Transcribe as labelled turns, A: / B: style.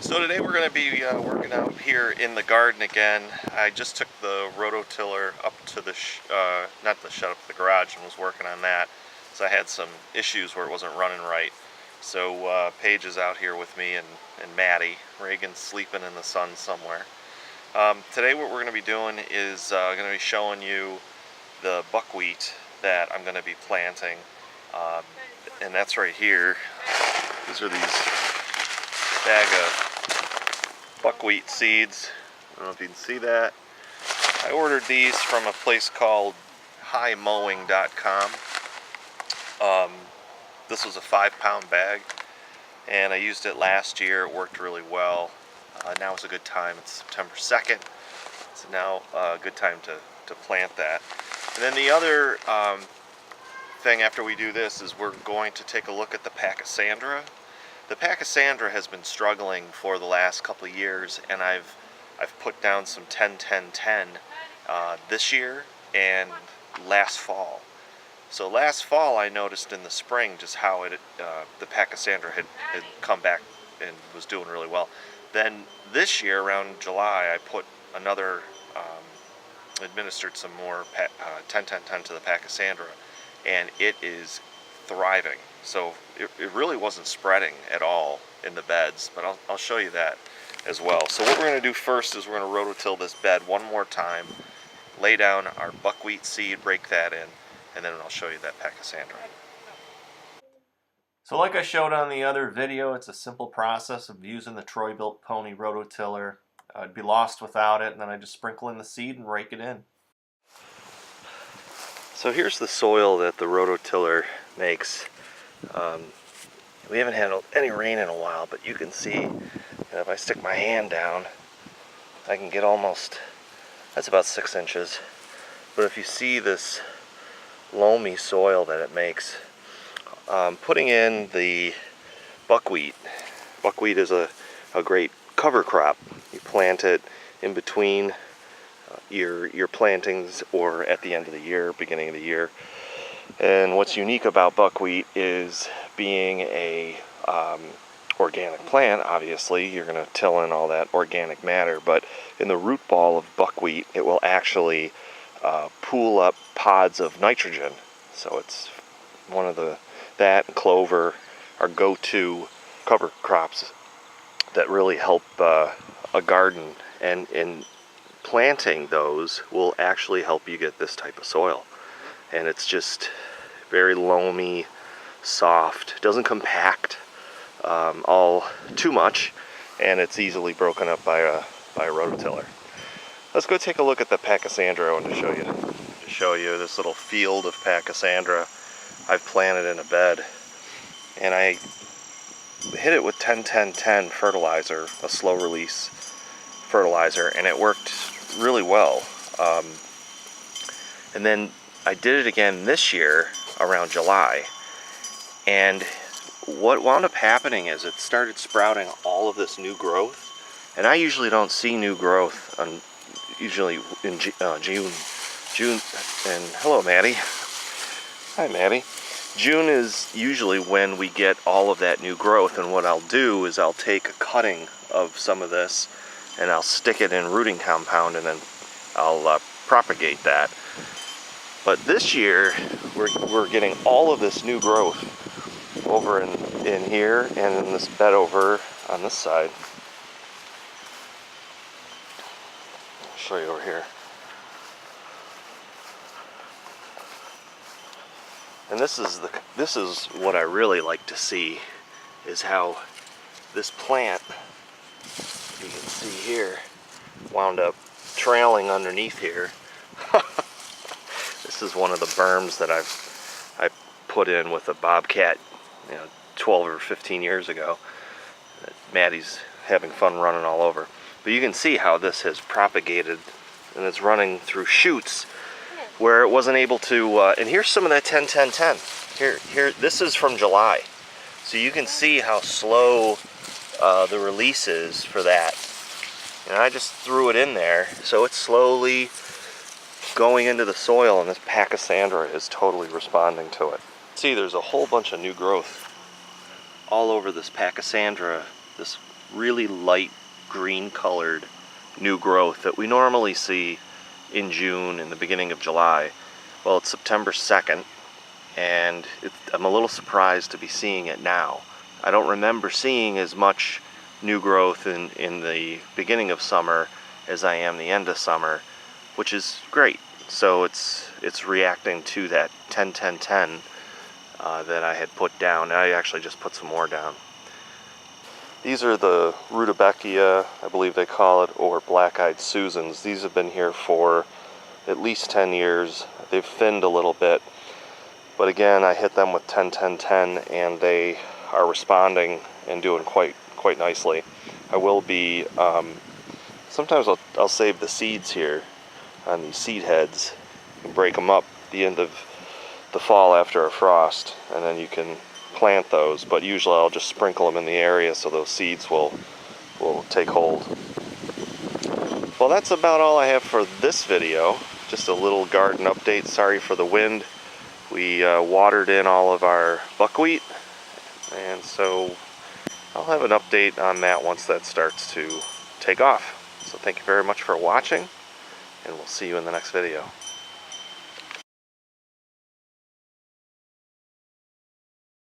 A: So today we're going to be working out here in the garden again. I just took the rototiller up to the, not the shed, up to the garage and was working on that. So I had some issues where it wasn't running right. So Paige is out here with me and Maddie. Reagan's sleeping in the sun somewhere. Today what we're going to be doing is going to be showing you the buckwheat that I'm going to be planting. And that's right here. These are these bag of buckwheat seeds. I don't know if you can see that. I ordered these from a place called highmowing.com. This was a 5-pound bag and I used it last year. It worked really well. Now is a good time. It's September 2nd. So now a good time to plant that. And then the other thing after we do this is we're going to take a look at the Pachysandra. The Pachysandra has been struggling for the last couple of years, and I've put down some 10-10-10 this year and last fall. So last fall I noticed in the spring just how the Pachysandra had come back and was doing really well. Then this year around July I put another, administered some more 10-10-10 to the Pachysandra, and it is thriving. So it really wasn't spreading at all in the beds, but I'll show you that as well. So what we're going to do first is we're going to rototill this bed one more time, lay down our buckwheat seed, break that in, and then I'll show you that Pachysandra. So like I showed on the other video, it's a simple process of using the Troy-Bilt Pony rototiller. I'd be lost without it, and then I just sprinkle in the seed and rake it in. So here's the soil that the rototiller makes. We haven't had any rain in a while, but you can see if I stick my hand down, I can get almost, that's about 6 inches. But if you see this loamy soil that it makes, putting in the buckwheat is a great cover crop. You plant it in between your plantings or at the end of the year, beginning of the year. And what's unique about buckwheat is being a organic plant. Obviously you're going to till in all that organic matter, but in the root ball of buckwheat it will actually pool up pods of nitrogen. So it's one of that and clover are go-to cover crops that really help a garden, and in planting those will actually help you get this type of soil. And it's just very loamy, soft, doesn't compact all too much, and it's easily broken up by a rototiller. Let's go take a look at the Pachysandra. I want to show you this little field of Pachysandra I've planted in a bed, and I hit it with 10-10-10 fertilizer, a slow release fertilizer, and it worked really well. And then I did it again this year around July, and what wound up happening is it started sprouting all of this new growth, and I usually don't see new growth usually in June, and hello Maddie. Hi Maddie. June is usually when we get all of that new growth, and what I'll do is I'll take a cutting of some of this and I'll stick it in rooting compound, and then I'll propagate that. But this year, we're getting all of this new growth over in here and in this bed over on this side. I'll show you over here. And this is what I really like to see, is how this plant, you can see here, wound up trailing underneath here. This is one of the berms that I put in with a bobcat, 12 or 15 years ago. Maddie's having fun running all over. But you can see how this has propagated, and it's running through shoots where it wasn't able to. And here's some of that 10-10-10. Here, this is from July, so you can see how slow the release is for that. And I just threw it in there, so it's slowly going into the soil, and this Pachysandra is totally responding to it. See, there's a whole bunch of new growth all over this Pachysandra, this really light green colored new growth that we normally see in June and the beginning of July. Well, it's September 2nd, and I'm a little surprised to be seeing it now. I don't remember seeing as much new growth in the beginning of summer as I am the end of summer, which is great. So it's reacting to that 10-10-10 that I had put down. I actually just put some more down. These are the Rudbeckia, I believe they call it, or black-eyed Susans. These have been here for at least 10 years. They've thinned a little bit, but again, I hit them with 10-10-10, and they are responding and doing quite nicely. I will be, sometimes I'll save the seeds here on these seed heads and break them up at the end of the fall after a frost, and then you can plant those, but usually I'll just sprinkle them in the area so those seeds will take hold. Well, that's about all I have for this video. Just a little garden update. Sorry for the wind. We watered in all of our buckwheat, and so I'll have an update on that once that starts to take off. So thank you very much for watching, and we'll see you in the next video.